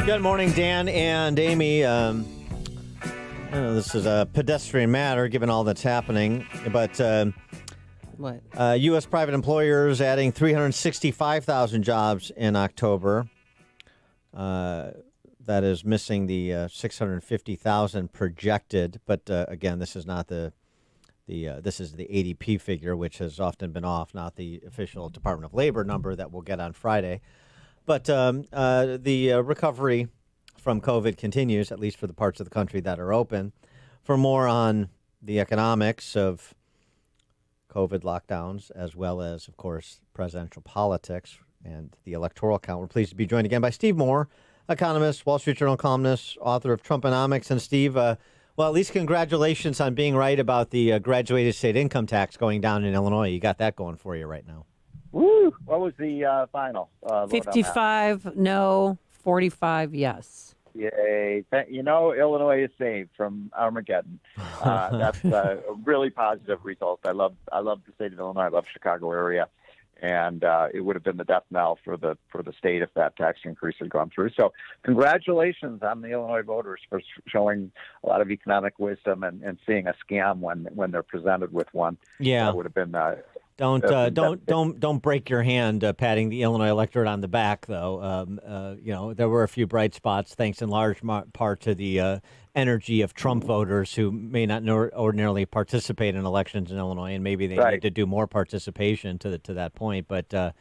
Good morning, Dan and Amy. I know this is a pedestrian matter given all that's happening, but What? U.S. private employers adding 365,000 jobs in October. That is missing the 650,000 projected, but again, this is not this is the ADP figure, which has often been off, not the official Department of Labor number that we'll get on Friday. But the recovery from COVID continues, at least for the parts of the country that are open. For more on the economics of COVID lockdowns, as well as, of course, presidential politics and the electoral count, we're pleased to be joined again by Steve Moore, economist, Wall Street Journal columnist, author of Trumponomics. And Steve, well, at least congratulations on being right about the graduated state income tax going down in Illinois. You got that going for you right now. Woo! What was the final? 55 no, 45 yes. Yay. Illinois is saved from Armageddon. That's a really positive result. I love the state of Illinois. I love the Chicago area. And it would have been the death knell for the state if that tax increase had gone through. So congratulations on the Illinois voters for showing a lot of economic wisdom and seeing a scam when they're presented with one. Yeah. That would have been Don't break your hand patting the Illinois electorate on the back, though. There were a few bright spots, thanks in large part to the energy of Trump voters who may not ordinarily participate in elections in Illinois, and maybe they need to do more participation to that point. But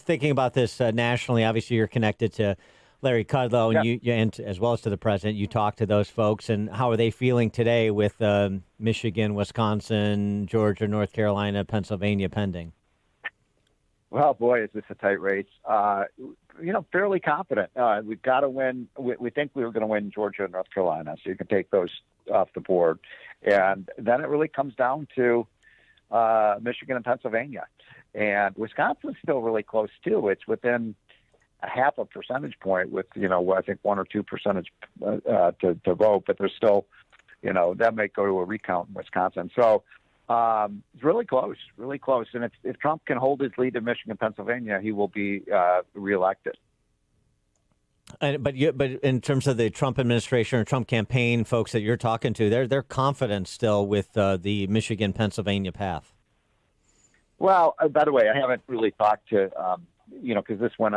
thinking about this nationally, obviously you're connected to Larry Kudlow, and you and as well as to the president. You talk to those folks, and how are they feeling today with Michigan, Wisconsin, Georgia, North Carolina, Pennsylvania pending? Well, boy, is this a tight race. Fairly confident. We've got to win. We think we were going to win Georgia and North Carolina, so you can take those off the board. And then it really comes down to Michigan and Pennsylvania. And Wisconsin's still really close, too. It's within a half a percentage point with, I think 1 or 2 percentage to vote, but there's still, that might go to a recount in Wisconsin. So it's really close. And if Trump can hold his lead in Michigan, Pennsylvania, he will be reelected. But in terms of the Trump administration or Trump campaign folks that you're talking to, they're confident still with the Michigan, Pennsylvania path. Well, by the way, I haven't really talked to because this went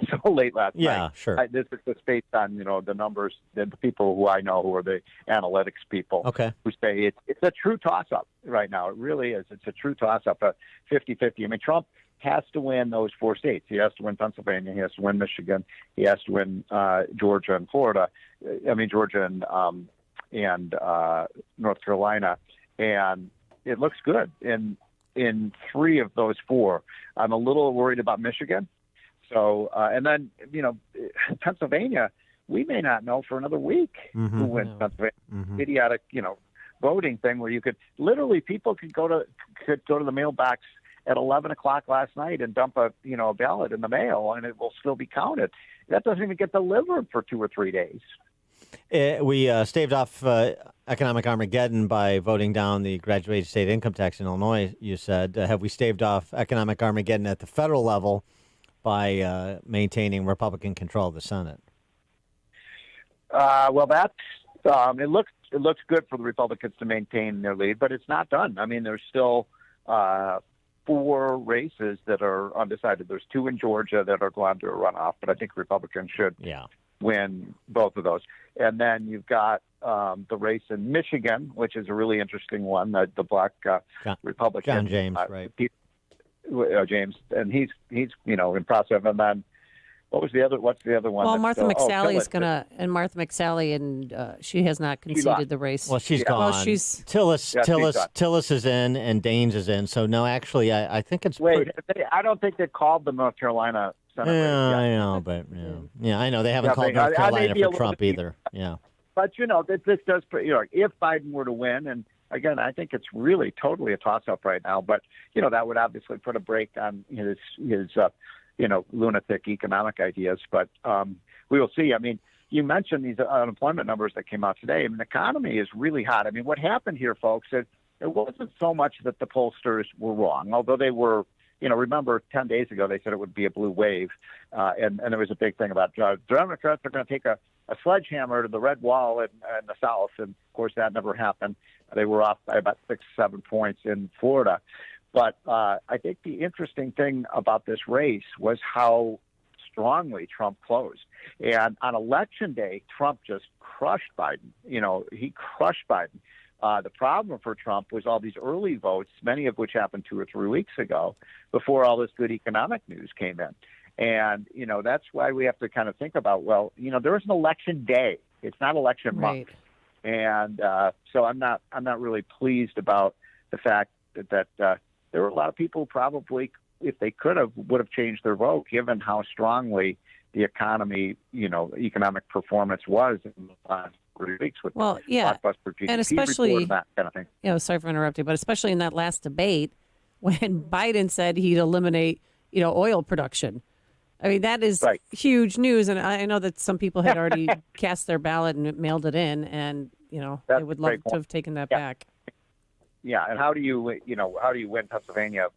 so late last night. Yeah, sure. This is just based on, the numbers, the people who I know who are the analytics people who say it's a true toss-up right now. It really is. It's a true toss-up, a 50-50. I mean, Trump has to win those 4 states. He has to win Pennsylvania. He has to win Michigan. He has to win Georgia and Florida. Georgia and North Carolina. And it looks good in 3 of those 4. I'm a little worried about Michigan. So, and then, Pennsylvania, we may not know for another week who wins Pennsylvania. Idiotic, voting thing where you could people could go to the mailbox at 11 o'clock last night and dump a ballot in the mail, and it will still be counted. That doesn't even get delivered for 2 or 3 days. We staved off economic Armageddon by voting down the graduated state income tax in Illinois, you said. Have we staved off economic Armageddon at the federal level by maintaining Republican control of the Senate? Well, that's it looks good for the Republicans to maintain their lead, but it's not done. I mean, there's still 4 races that are undecided. There's 2 in Georgia that are going to a runoff, but I think Republicans should win both of those. And then you've got the race in Michigan, which is a really interesting one. The black Republican John James, right? James, and he's impressive. And then what's the other one? Well, Martha McSally is gonna, and Martha McSally, and she has not conceded the race. Well, she's gone. Well, Tillis is in, and Daines is in. So no, actually, I think it's. I don't think they called the North Carolina Senate race yet. I know, but I know they haven't called North Carolina for Trump either. Yeah, but this does. If Biden were to win, and again, I think it's really totally a toss-up right now. But that would obviously put a brake on his lunatic economic ideas. But we will see. I mean, you mentioned these unemployment numbers that came out today. I mean, the economy is really hot. I mean, what happened here, folks, is it wasn't so much that the pollsters were wrong, although they were, remember 10 days ago they said it would be a blue wave, and there was a big thing about Democrats are going to take a sledgehammer to the red wall in the South, and of course that never happened. They were off by about 6-7 points in Florida. But I think the interesting thing about this race was how strongly Trump closed. And on Election Day, Trump just crushed Biden. He crushed Biden. The problem for Trump was all these early votes, many of which happened 2 or 3 weeks ago, before all this good economic news came in. And, that's why we have to kind of think about, there is an election day. It's not election month. And so I'm not really pleased about the fact that there were a lot of people who probably, if they could have, would have changed their vote, given how strongly the economic performance was in the last 3 weeks with blockbuster GDP and especially report and that kind of thing. Sorry for interrupting, but especially in that last debate when Biden said he'd eliminate, oil production. I mean, that is huge news, and I know that some people had already cast their ballot and mailed it in, and they would love to have taken that back. Yeah, and how do you win Pennsylvania?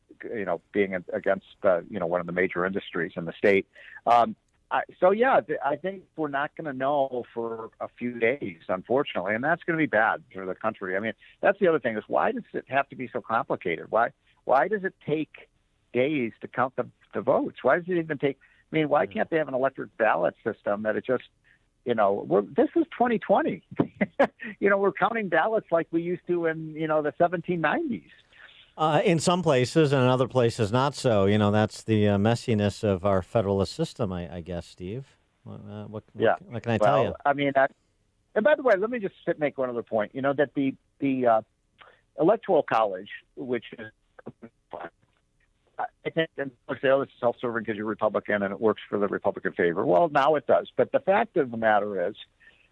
Being against one of the major industries in the state. I think we're not going to know for a few days, unfortunately, and that's going to be bad for the country. I mean, that's the other thing is why does it have to be so complicated? Why does it take days to count the votes? Why does it even take? I mean, why can't they have an electric ballot system that it just, this is 2020. We're counting ballots like we used to in, the 1790s. In some places and in other places not so. That's the messiness of our federalist system, I guess, Steve. What can I tell you? I mean, and by the way, let me just make one other point. That the Electoral College, which is, I think, and say, this is self-serving because you're Republican and it works for the Republican favor. Well, now it does. But the fact of the matter is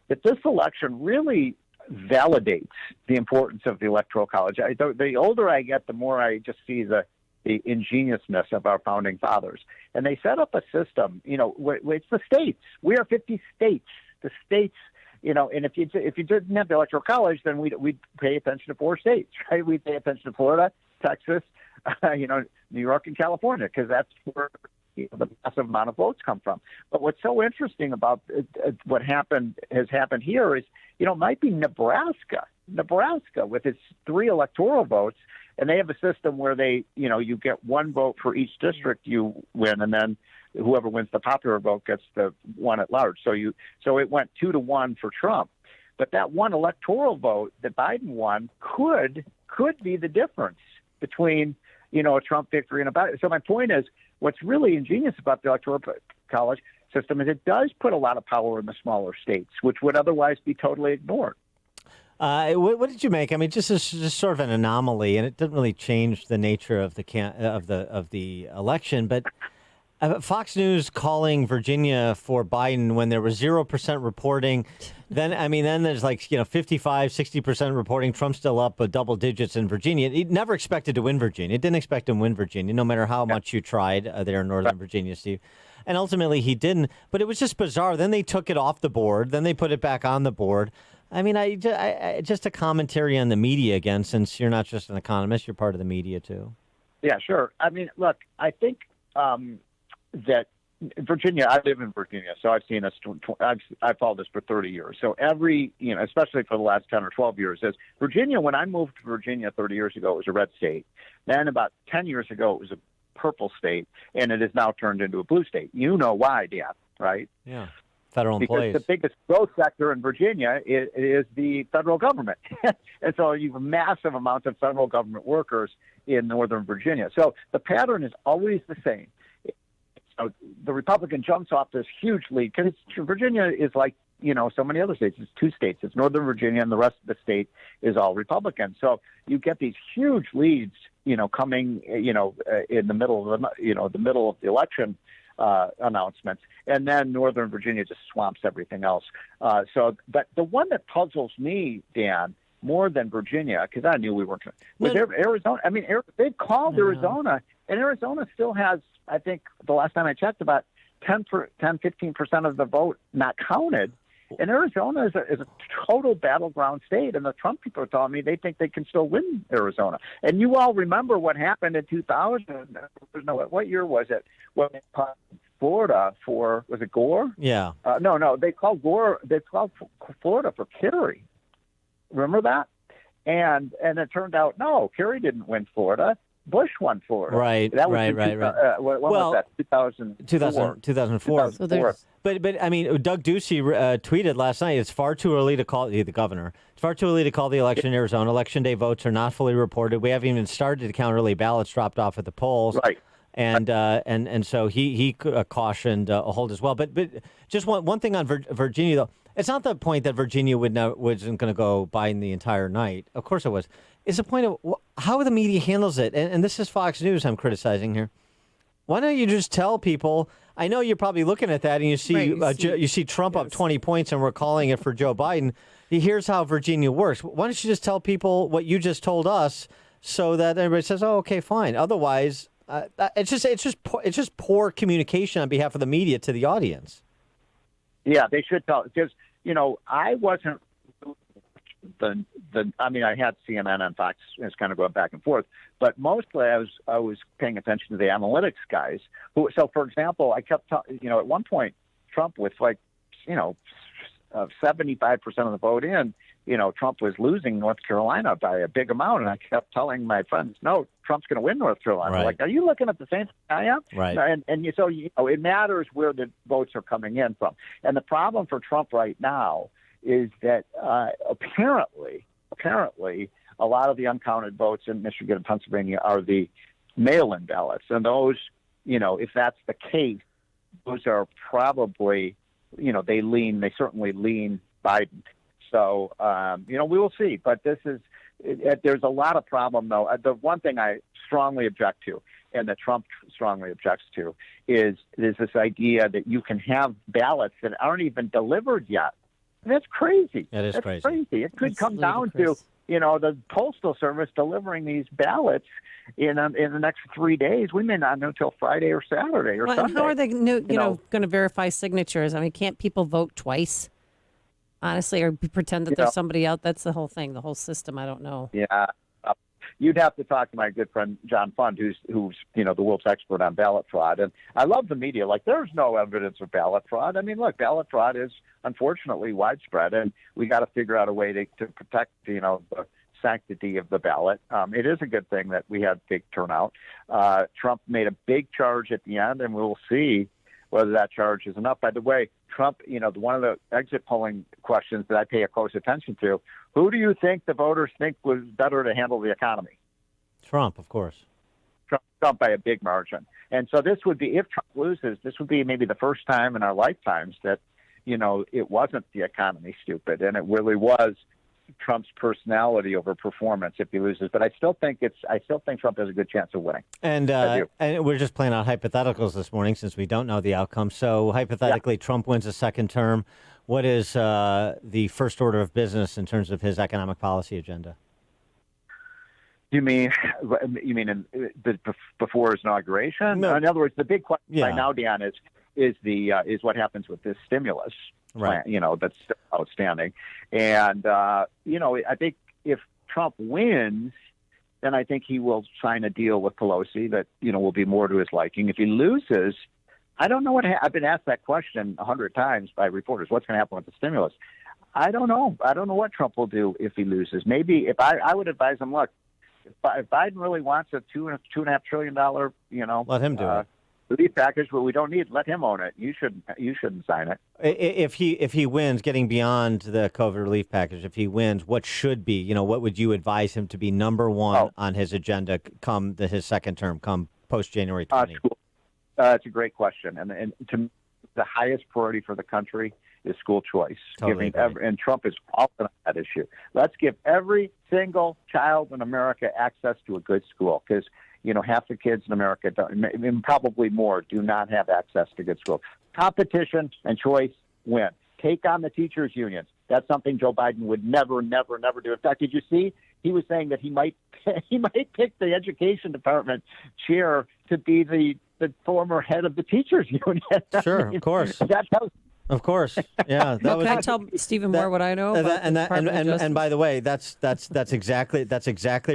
that this election really validates the importance of the Electoral College. The older I get, the more I just see the ingeniousness of our founding fathers. And they set up a system, it's the states. We are 50 states. The states, and if you didn't have the Electoral College, then we'd pay attention to 4 states, right? We'd pay attention to Florida, Texas, New York and California, because that's where the massive amount of votes come from. But what's so interesting about what has happened here is, it might be Nebraska with its 3 electoral votes, and they have a system where they, you get 1 vote for each district you win, and then whoever wins the popular vote gets the one at large. So it went 2-1 for Trump. But that 1 electoral vote that Biden won could be the difference between, a Trump victory and a Biden. So my point is, what's really ingenious about the Electoral College system is it does put a lot of power in the smaller states, which would otherwise be totally ignored. What did you make? I mean, just sort of an anomaly, and it didn't really change the nature of the election. But Fox News calling Virginia for Biden when there was 0% reporting. Then there's 55, 60% reporting. Trump's still up double digits in Virginia. He never expected to win Virginia. It didn't expect him to win Virginia, no matter how much you tried there in Northern Virginia, Steve. And ultimately he didn't. But it was just bizarre. Then they took it off the board. Then they put it back on the board. I mean, just a commentary on the media again, since you're not just an economist, you're part of the media too. Yeah, sure. I mean, look, I think that Virginia, I live in Virginia, so I've seen this. I've followed this for 30 years. So especially for the last 10 or 12 years, is Virginia, when I moved to Virginia 30 years ago, it was a red state. Then about 10 years ago, it was a purple state, and it has now turned into a blue state. You know why, Dan, right? Yeah. Federal employees. Because the biggest growth sector in Virginia is the federal government. And so you have massive amounts of federal government workers in Northern Virginia. So the pattern is always the same. So the Republican jumps off this huge lead because Virginia is like, so many other states. It's 2 states. It's Northern Virginia, and the rest of the state is all Republican. So you get these huge leads, coming, in the middle of the election announcements, and then Northern Virginia just swamps everything else. But the one that puzzles me, Dan, more than Virginia, because I knew we weren't going to, was Arizona. I mean, they've called Arizona, and Arizona still has, I think, the last time I checked, about 15% of the vote not counted. And Arizona is a total battleground state, and the Trump people are telling me they think they can still win Arizona. And you all remember what happened in 2000? No, what year was it? When they called Florida for, was it Gore? Yeah. No, they called Florida for Kerry. Remember that? And it turned out, no, Kerry didn't win Florida. Bush won Florida. Right. That was Right. When was that? 2004. So But I mean, Doug Ducey tweeted last night, it's far too early to call, the governor, it's far too early to call the election in Arizona. Election day votes are not fully reported. We haven't even started to count early ballots dropped off at the polls. Right. And so he cautioned a hold as well. But just one thing on Virginia, though. It's not the point that Virginia wasn't going to go Biden the entire night. Of course it was. It's the point of how the media handles it. And this is Fox News I'm criticizing here. Why don't you just tell people? I know you're probably looking at that and you see you see Trump up 20 points and we're calling it for Joe Biden. Here's how Virginia works. Why don't you just tell people what you just told us so that everybody says, "Oh, okay, fine." Otherwise, it's just poor communication on behalf of the media to the audience. Yeah, they should tell. Because I wasn't. I had CNN and Fox. It's kind of going back and forth, but mostly I was paying attention to the analytics guys. So, for example, I kept at one point Trump with 75% of the vote in. Trump was losing North Carolina by a big amount, and I kept telling my friends, "No, Trump's going to win North Carolina." Right. Like, are you looking at the same thing I am? Right. So it matters where the votes are coming in from. And the problem for Trump right now is that apparently, a lot of the uncounted votes in Michigan and Pennsylvania are the mail-in ballots, and those, if that's the case, those are probably, they certainly lean Biden. So, we will see. But there's a lot of problem, though. The one thing I strongly object to, and that Trump strongly objects to, is this idea that you can have ballots that aren't even delivered yet. That's crazy. That's crazy. It could come down to, the Postal Service delivering these ballots in the next 3 days. We may not know until Friday or Saturday or Sunday. And how are they, going to verify signatures? I mean, can't people vote twice? Honestly, or pretend that there's somebody out. That's the whole thing, the whole system. I don't know. Yeah. You'd have to talk to my good friend John Fund, who's the world's expert on ballot fraud. And I love the media. Like, there's no evidence of ballot fraud. I mean, look, ballot fraud is unfortunately widespread, and we got to figure out a way to protect, the sanctity of the ballot. It is a good thing that we had big turnout. Trump made a big charge at the end, and we'll see whether that charge is enough. By the way, Trump, one of the exit polling questions that I pay a close attention to, who do you think the voters think was better to handle the economy? Trump, of course. Trump by a big margin. And so this would be, if Trump loses, this would be maybe the first time in our lifetimes that, it wasn't the economy, stupid, and it really was Trump's personality over performance if he loses. But I still think Trump has a good chance of winning. And we're just playing out hypotheticals this morning since we don't know the outcome. So hypothetically, Trump wins a second term. What is the first order of business in terms of his economic policy agenda? You mean before his inauguration? No. In other words, the big question right now, Dan, is what happens with this stimulus plan, that's still outstanding. And, I think if Trump wins, then I think he will sign a deal with Pelosi that, will be more to his liking. If he loses, I don't know I've been asked that question 100 times by reporters. What's going to happen with the stimulus? I don't know. I don't know what Trump will do if he loses. Maybe if I would advise him, look, if Biden really wants a $2.5 trillion, let him do it. Relief package, but we don't need. Let him own it. You shouldn't sign it. If he wins, getting beyond the COVID relief package, if he wins, what should be? What would you advise him to be number one on his agenda come his second term, come post January 20? It's a great question, and to me, the highest priority for the country is school choice. Totally and Trump is all on that issue. Let's give every single child in America access to a good school, because half the kids in America, and probably more, do not have access to good schools. Competition and choice win. Take on the teachers' unions. That's something Joe Biden would never, never, never do. In fact, did you see he was saying that he might pick the education department chair to be the former head of the teachers union? Sure, of course. Of course, yeah. That was. Can I tell Stephen Moore what I know? And by the way, that's exactly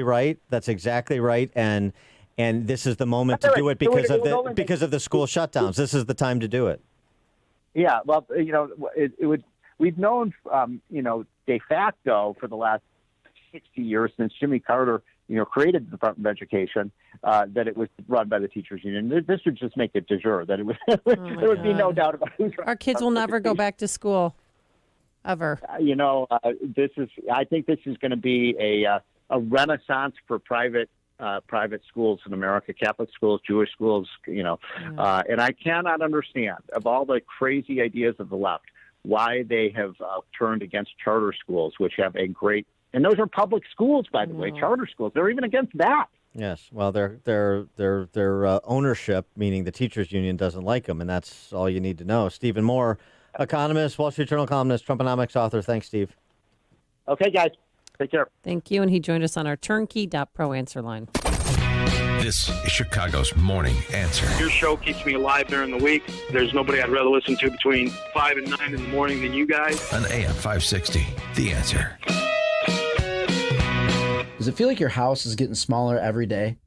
right. That's exactly right. And this is the moment to do it because of the school shutdowns. This is the time to do it. Yeah, well, we've known, de facto for the last 60 years since Jimmy Carter, created the Department of Education, that it was run by the teachers union. This would just make it de jure that it was. There would be no doubt about who's our kids will never go back to school, ever. I think this is going to be a renaissance for private schools in America, Catholic schools, Jewish schools, and I cannot understand, of all the crazy ideas of the left, why they have turned against charter schools, which have a great, and those are public schools, by the way, charter schools. They're even against that. Yes, well, their ownership, meaning the teachers union, doesn't like them, and that's all you need to know. Stephen Moore, economist, Wall Street Journal columnist, Trumponomics author. Thanks, Steve. Okay, guys. Take care. Thank you. And he joined us on our turnkey.pro answer line. This is Chicago's Morning Answer. Your show keeps me alive during the week. There's nobody I'd rather listen to between 5 and 9 in the morning than you guys. On AM 560, The Answer. Does it feel like your house is getting smaller every day?